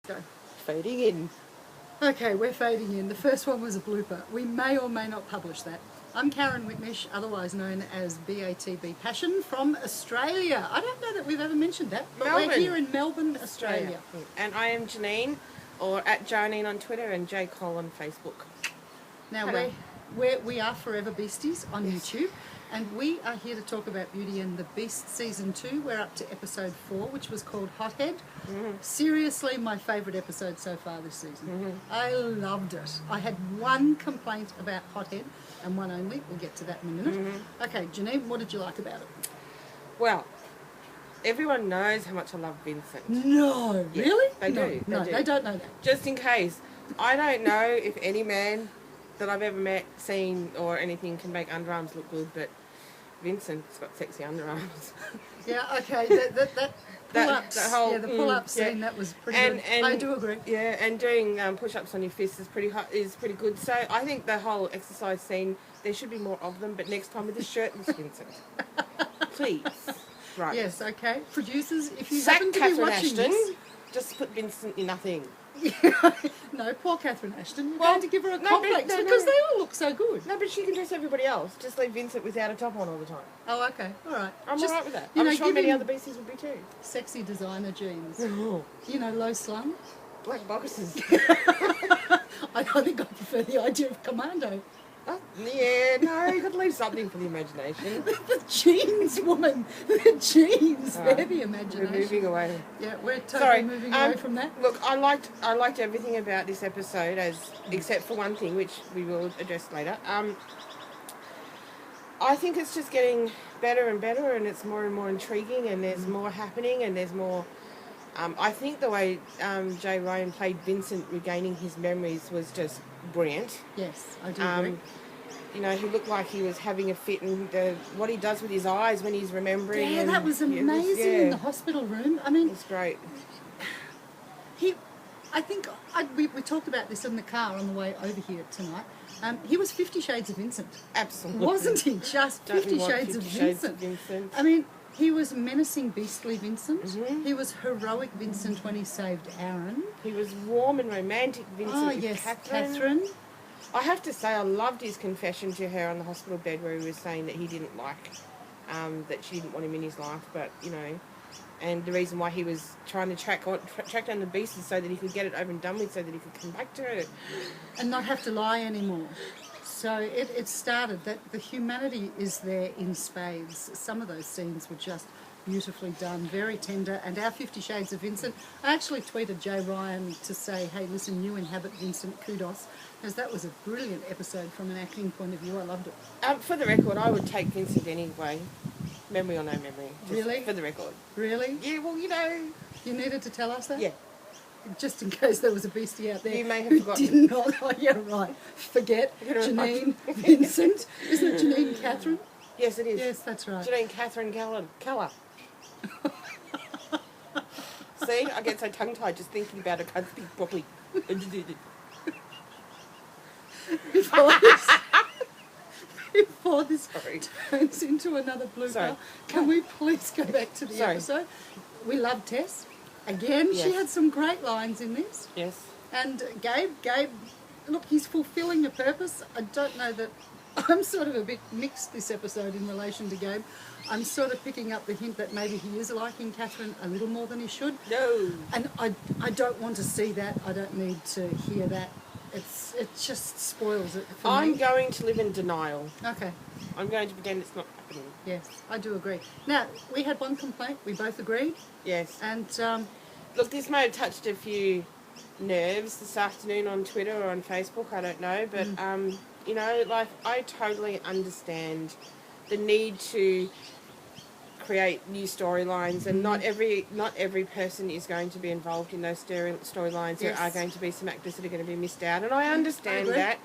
Go. Fading in. Okay, we're fading in. The first one was a blooper. We may or may not publish that. I'm Karin Whitnish, otherwise known as BATB Passion from Australia. I don't know that we've ever mentioned that, but Melbourne. we're here in Melbourne, Australia. And I am Janeen, or at Janeen on Twitter and J. Cole on Facebook. Now, Hello. we are Forever Beasties on YouTube, and we are here to talk about Beauty and the Beast Season 2. We're up to episode 4, which was called Hothead. Seriously, my favourite episode so far this season. I loved it. I had one complaint about Hothead, and one only. We'll get to that in a minute. Okay, Janine, what did you like about it? Well, everyone knows how much I love Vincent. No, Yeah, really? They do. No, they don't know that. Just in case. I don't know if any man that I've ever met, seen, or anything can make underarms look good, but Vincent's got sexy underarms. Yeah, okay, that pull-ups, that whole, the pull-up scene, that was pretty good. And I do agree. Yeah, and doing push-ups on your fists is pretty good. So I think the whole exercise scene, there should be more of them, but next time with a shirtless Vincent. Please. Right. Yes, okay. Producers, if you Sack happen to Catherine be watching Ashton, this... just put Vincent in nothing. No, poor Catherine Ashton. We're Well, going to give her a no, complex but- no, because no. they all look so good. No, but she can dress everybody else. Just leave Vincent without a top on all the time. Oh, okay. All right. I'm Just, alright with that. you know, I'm sure give many him other beasties would be too. sexy designer jeans. You know, low slung. Black boxes. I think I prefer the idea of commando. Oh, yeah, no, you've got to leave something for the imagination. The jeans, woman. The jeans. They're the imagination. We're moving away. Yeah, we're totally Sorry, moving away from that. Look, I liked everything about this episode, except for one thing, which we will address later. I think it's just getting better and better, and it's more and more intriguing, and there's more happening, and there's more. I think the way Jay Ryan played Vincent regaining his memories was just brilliant. Yes, I do agree. You know, he looked like he was having a fit, and what he does with his eyes when he's remembering. Yeah, and that was amazing in the hospital room. I mean, It's great. I think we talked about this in the car on the way over here tonight. He was 50 Shades of Vincent. Absolutely. Wasn't he? Just Don't 50 we want Shades 50 of Shades Vincent. of Vincent? I mean, he was menacing, beastly Vincent. He was heroic Vincent when he saved Aaron. He was warm and romantic, Vincent. Oh, with yes, Catherine. I have to say, I loved his confession to her on the hospital bed where he was saying that he didn't like, that she didn't want him in his life, but, you know, and the reason why he was trying to track down the beast is so that he could get it over and done with, so that he could come back to her. And not have to lie anymore. So it started that the humanity is there in spades. Some of those scenes were just beautifully done, very tender. And our 50 Shades of Vincent, I actually tweeted Jay Ryan to say, hey, listen, you inhabit Vincent, kudos, because that was a brilliant episode from an acting point of view. I loved it. For the record, I would take Vincent anyway, memory or no memory. Just Really? For the record. Really? Yeah, well, you know. You needed to tell us that? Yeah. Just in case there was a beastie out there You may have who forgotten. did not. Oh, yeah, right. Forget Janine, Vincent. Isn't it Janine Catherine? Yes, it is. Yes, that's right. Janine Catherine Keller. See, I get so tongue-tied just thinking about it. I can't speak properly. Before this Sorry. turns into another blooper, Sorry. can we please go back to the Sorry. episode? We love Tess. Again, she Yes. had some great lines in this. Yes. And Gabe, look, he's fulfilling a purpose. I don't know that... I'm sort of a bit mixed this episode in relation to Gabe. I'm sort of picking up the hint that maybe he is liking Catherine a little more than he should. No. And I don't want to see that. I don't need to hear that. It just spoils it for I'm me. going to live in denial. Okay. I'm going to pretend it's not happening. Yes, I do agree. Now, we had one complaint. We both agreed. Yes. And Look, this may have touched a few nerves this afternoon on Twitter or on Facebook. I don't know. But, you know, like, I totally understand the need to create new storylines, and not every person is going to be involved in those storylines. Yes. There are going to be some actors that are going to be missed out, and I understand I agree. that.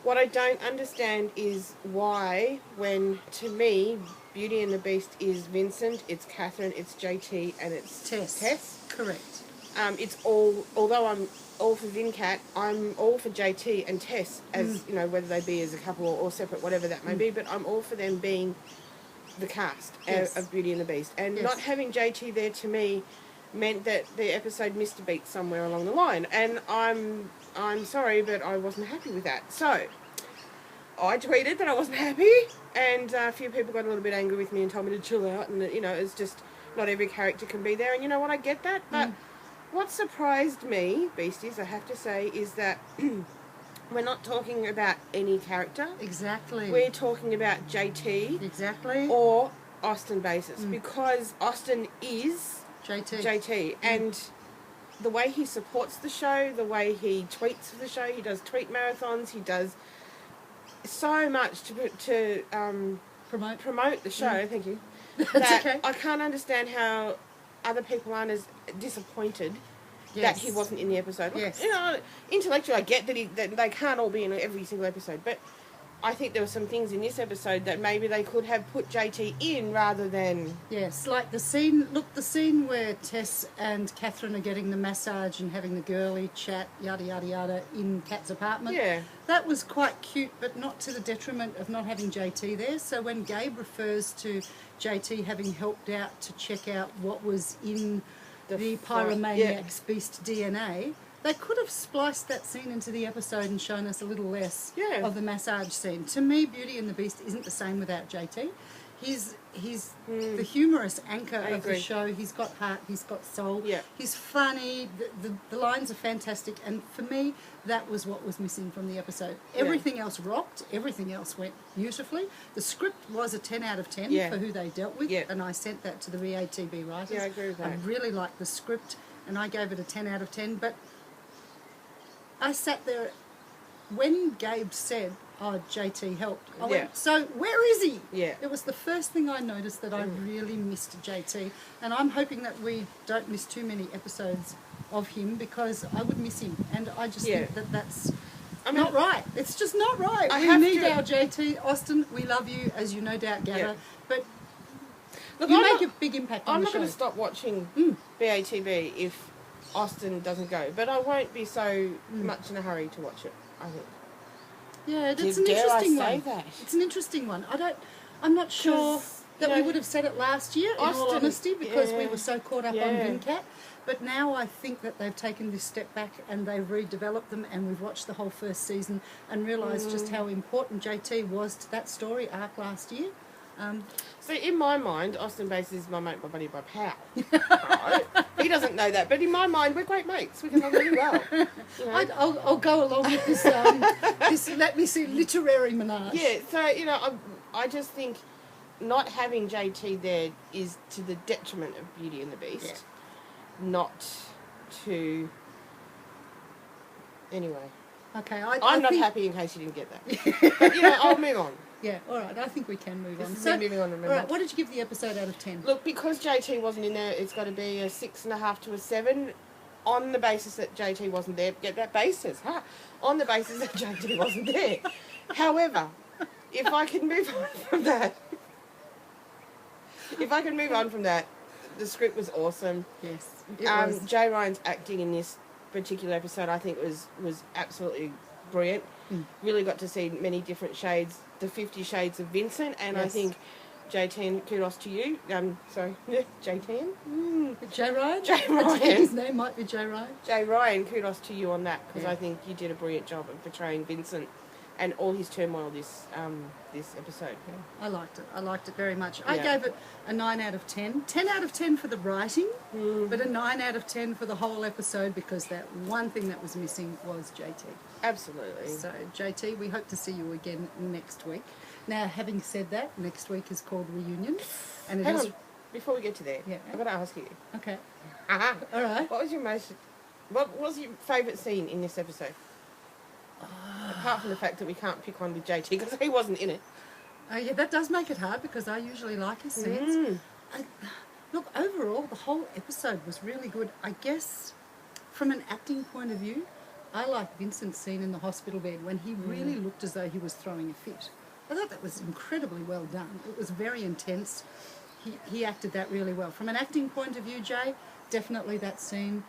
What I don't understand is why, when, to me, Beauty and the Beast is Vincent, it's Catherine, it's JT, and it's Tess. Correct. It's all, although I'm all for Vincat, I'm all for JT and Tess, as, you know, whether they be as a couple or separate, whatever that may be, but I'm all for them being the cast Yes. of Beauty and the Beast. And Yes. not having JT there, to me, meant that the episode missed a beat somewhere along the line, and I'm sorry, but I wasn't happy with that. So I tweeted that I wasn't happy, and a few people got a little bit angry with me and told me to chill out, and you know, it's just not every character can be there, and you know what, I get that, but what surprised me, Beasties, I have to say, is that we're not talking about any character. Exactly. We're talking about JT. Exactly. Or Austin basis, because Austin is JT, and the way he supports the show, the way he tweets for the show, he does tweet marathons, he does so much to promote the show. Thank you. That's okay. I can't understand how other people aren't as disappointed that he wasn't in the episode. Yes. You know, intellectually, I get that they can't all be in every single episode, but I think there were some things in this episode that maybe they could have put JT in rather than... Yes, like the scene where Tess and Catherine are getting the massage and having the girly chat, yada, yada, yada, in Kat's apartment. Yeah. That was quite cute, but not to the detriment of not having JT there. So when Gabe refers to JT having helped out to check out what was in the Pyromaniac's Beast DNA... They could have spliced that scene into the episode and shown us a little less of the massage scene. To me, Beauty and the Beast isn't the same without JT. He's the humorous anchor of the show. He's got heart, he's got soul. Yeah. He's funny. The lines are fantastic. And for me, that was what was missing from the episode. Everything else rocked. Everything else went beautifully. The script was a 10 out of 10 for who they dealt with. And I sent that to the VATB writers. Yeah, I agree with that. I really liked the script and I gave it a 10 out of 10. But I sat there when Gabe said, "Oh, JT helped." I went, "So where is he?" Yeah. It was the first thing I noticed that I really missed JT, and I'm hoping that we don't miss too many episodes of him because I would miss him, and I just think that that's not right. It's just not right. We need our JT. Austin, we love you, as you no doubt gather, but look, you make a big impact on I'm the not show. going to stop watching BATB if Austin doesn't go, but I won't be so much in a hurry to watch it, I think. Yeah, it's an interesting one. It's an interesting one. I'm not sure that we would have said it last year, in all honesty, because we were so caught up on Vincat. But now I think that they've taken this step back and they've redeveloped them, and we've watched the whole first season and realised just how important JT was to that story arc last year. So in my mind, Austin Bates is my mate, my buddy, my pal. Right? He doesn't know that, but in my mind, we're great mates. We get on really well. You know? I'll go along with this, this, let me see, literary menage. Yeah, so, you know, I just think not having JT there is to the detriment of Beauty and the Beast. Yeah. Not to... Anyway. Okay, I'm not happy in case you didn't get that. But, you know, I'll move on. Yeah, all right. I think we can move on. So, moving on. All right, what did you give the episode out of 10? Look, because JT wasn't in there, it's got to be a 6.5 to a 7, on the basis that JT wasn't there. Get that basis, huh? On the basis that JT wasn't there. However, if I can move on from that, the script was awesome. Yes, it was. Jay Ryan's acting in this particular episode, I think, was absolutely brilliant. Really got to see many different shades, the 50 Shades of Vincent, and I think JT, kudos to you. JT? Jay Ryan? Jay Ryan. I think his name might be Jay Ryan. Jay Ryan, kudos to you on that, because I think you did a brilliant job of portraying Vincent and all his turmoil this episode. Yeah. I liked it very much. I gave it a 9 out of 10. 10 out of 10 for the writing, but a 9 out of 10 for the whole episode, because that one thing that was missing was JT. Absolutely. So, JT, we hope to see you again next week. Now, having said that, next week is called Reunion. And Hang on, before we get to there, I've got to ask you. Okay. All right. What was your favourite scene in this episode? Apart from the fact that we can't pick one with JT, because he wasn't in it. Yeah, that does make it hard, because I usually like his scenes. Look, overall, the whole episode was really good. I guess, from an acting point of view, I liked Vincent's scene in the hospital bed when he really looked as though he was throwing a fit. I thought that was incredibly well done. It was very intense. He acted that really well. From an acting point of view, Jay, definitely that scene.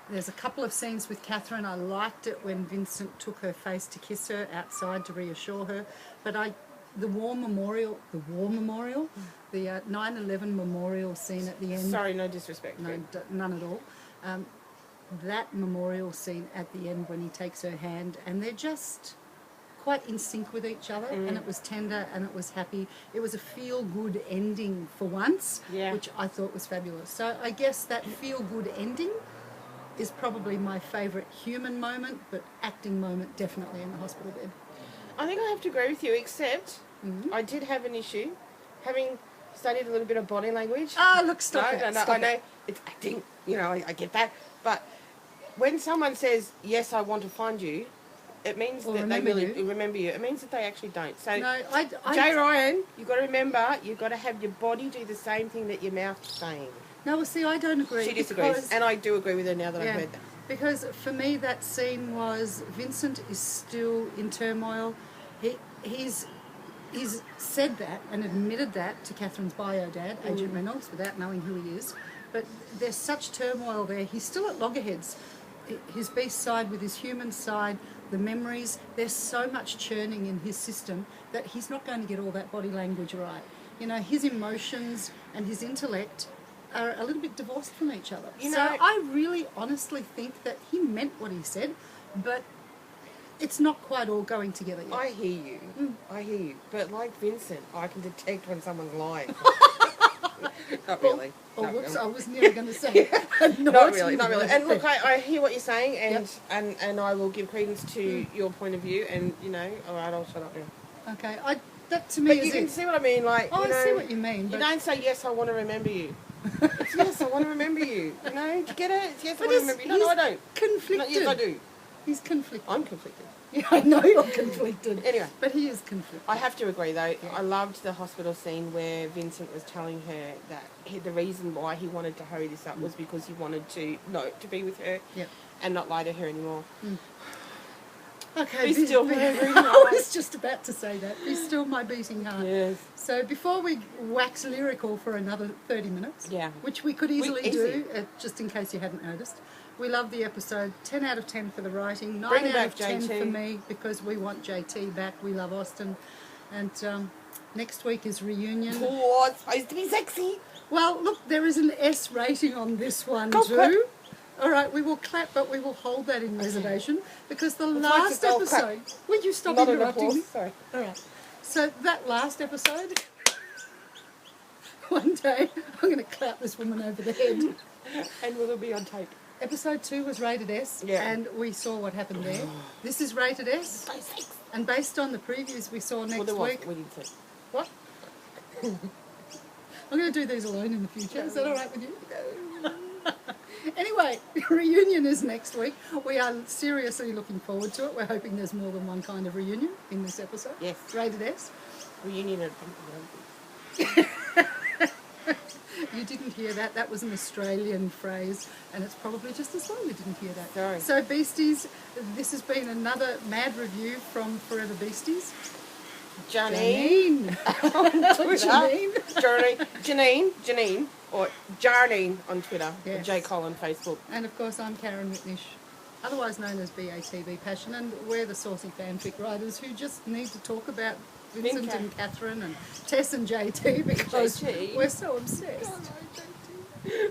There's a couple of scenes with Catherine. I liked it when Vincent took her face to kiss her outside to reassure her. But the War Memorial, the 9/11 memorial scene at the end. Sorry, no disrespect. No, none at all. That memorial scene at the end when he takes her hand, and they're just quite in sync with each other, and it was tender and it was happy. It was a feel-good ending for once, which I thought was fabulous. So I guess that feel-good ending is probably my favourite human moment, but acting moment definitely in the hospital bed. I think I have to agree with you, except I did have an issue, having studied a little bit of body language. Oh, look, stop it. No, I know it's acting, you know, I get that. But when someone says, yes, I want to find you, it means that they really remember you. It means that they actually don't. So, no, Jay Ryan, you've got to remember, you've got to have your body do the same thing that your mouth is saying. No, well, see, I don't agree. She disagrees, and I do agree with her now that I've heard that. Because for me, that scene was Vincent is still in turmoil. He's said that and admitted that to Catherine's bio dad, Agent Reynolds, without knowing who he is. But there's such turmoil there. He's still at loggerheads. His beast side with his human side, the memories, there's so much churning in his system that he's not going to get all that body language right. You know, his emotions and his intellect are a little bit divorced from each other. You know, so I really honestly think that he meant what he said, but it's not quite all going together yet. I hear you. I hear you. But like Vincent, I can detect when someone's lying. Not really. Oh, Not whoops, really. I was nearly going to say. Not really. And look, I hear what you're saying, and I will give credence to your point of view, and, you know, all right, I'll shut up now. Okay, that to me But is you can see what I mean, like, Oh, you know, I see what you mean. you But don't say, yes, I want to remember you. It's, yes, I want to remember you. You know, do you get it? It's, yes, I want to remember you. No, I don't. Conflicted. No, yes, I do. He's conflicted. I'm conflicted. Yeah, I know you're conflicted. Anyway. But he is conflicted. I have to agree, though. I loved the hospital scene where Vincent was telling her that the reason why he wanted to hurry this up was because he wanted to be with her and not lie to her anymore. Okay, Be still my beating I heart. was just about to say that. Be still my beating heart. Yes. So before we wax lyrical for another 30 minutes, which we could easily do, just in case you hadn't noticed, we love the episode. 10 out of 10 for the writing, 9 out of 10 for me because we want JT back. We love Austin. And next week is reunion. Oh, it's supposed to be sexy. Well, look, there is an S rating on this one Go too. clap. All right, we will clap, but we will hold that in reservation because the last episode... Will you stop interrupting me? Sorry. All right. So that last episode, one day I'm going to clap this woman over the head. And will it be on tape? Episode 2 was rated S, and we saw what happened there. This is rated S, and based on the previews we saw next week... We didn't see. What? I'm going to do these alone in the future. Is that all right with you? Anyway, reunion is next week. We are seriously looking forward to it. We're hoping there's more than one kind of reunion in this episode. Yes. Rated S. Reunion at You didn't hear that. That was an Australian phrase, and it's probably just as well you didn't hear that. Sorry. So, Beasties, this has been another mad review from Forever Beasties. Janeen. Janeen, or Jarneen on Twitter, or J. Cole on Facebook. And of course, I'm Karin Whitnish, otherwise known as BATB Passion, and we're the saucy fanfic writers who just need to talk about Vincent Vincat. and Catherine and Tess and JT because we're so obsessed.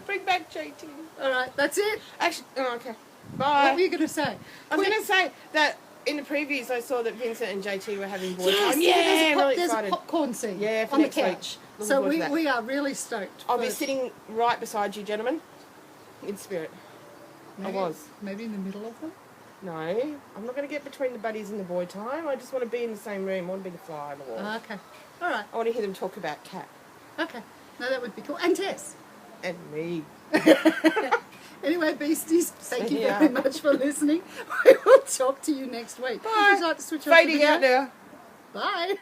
Bring back JT. All right, that's it. Actually, okay. Bye. What were you going to say? I was going to say that in the previews I saw that Vincent and JT were having board time. Yes, I'm really there's a excited. popcorn scene Yeah, for on the next week. couch. Looking So forward to that. we are really stoked. I'll be sitting right beside you, gentlemen, in spirit. Maybe, I was. Maybe in the middle of them? No, I'm not going to get between the buddies and the boy time. I just want to be in the same room. I want to be the fly on the wall. Okay. All right. I want to hear them talk about Cat. Okay. No, that would be cool. And Tess. And me. Anyway, Beasties, thank you very much for listening. We will talk to you next week. Bye. Would you like to switch off Fading the video? out now. Bye.